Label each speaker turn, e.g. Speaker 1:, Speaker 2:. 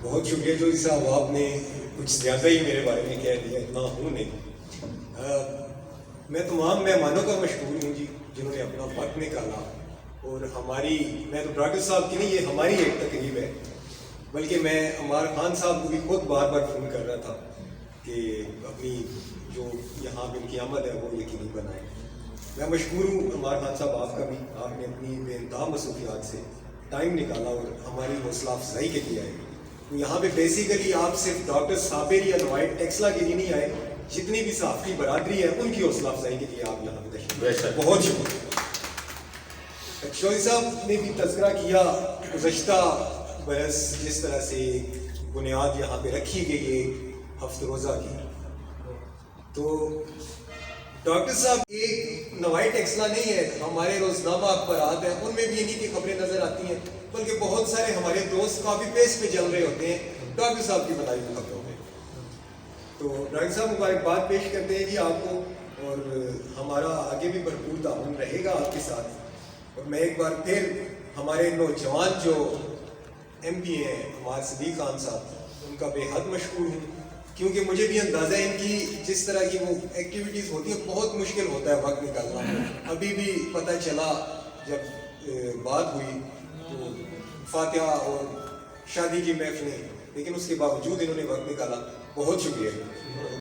Speaker 1: بہت شکریہ جوئی صاحب، آپ نے کچھ زیادہ ہی میرے بارے میں کہہ دیا، اتنا ہوں نہیں۔ میں تمام مہمانوں کا مشکور ہوں جی، جنہوں نے اپنا وقت نکالا، اور ہماری، میں تو ڈاکٹر صاحب کی نہیں، یہ ہماری ایک تقریب ہے، بلکہ میں عمار خان صاحب کو بھی خود بار بار فون کر رہا تھا کہ اپنی جو یہاں ان کی آمد ہے وہ یقینی بنائیں۔ میں مشکور ہوں عمار خان صاحب آپ کا بھی، آپ نے اپنی بے انتہا مصروفیات سے ٹائم نکالا اور ہماری حوصلہ افزائی کے لیے آئے۔ تو یہاں پہ بیسیکلی آپ صرف ڈاکٹر صابر یا نوائٹ ٹیکسلا کے لیے نہیں آئے، جتنی بھی صحافی برادری ہے ان کی حوصلہ افزائی کے لیے آپ یہاں پہ تشریف لائے۔ بہت شکریہ۔ شوہی صاحب نے بھی تذکرہ کیا گزشتہ برس جس طرح سے بنیاد یہاں پہ رکھی گئی ہے ہفت روزہ کی، تو ڈاکٹر صاحب ایک نوائی ٹیکسلا نہیں ہے، ہمارے روزنامہ اخبارات ہیں ان میں بھی انہی کی خبریں نظر آتی ہیں، بلکہ بہت سارے ہمارے دوست کافی پیس پہ چل رہے ہوتے ہیں ڈاکٹر صاحب کی بتائی ہوئی خبروں میں۔ تو ڈاکٹر صاحب مبارکباد پیش کرتے ہیں جی آپ کو، اور ہمارا آگے بھی بھرپور تعاون رہے گا آپ کے ساتھ۔ اور میں ایک بار پھر ہمارے نوجوان جو ایم پی ہیں ہمارے صدیق خان صاحب، ان کا بے حد مشکور ہوں، کیونکہ مجھے بھی اندازہ ہے ان کی جس طرح کی وہ ایکٹیویٹیز ہوتی ہیں بہت مشکل ہوتا ہے وقت نکالنا۔ ابھی بھی پتہ چلا جب بات ہوئی تو فاتحہ اور شادی کی محفلیں، لیکن اس کے باوجود انہوں نے وقت نکالا۔ بہت شکریہ۔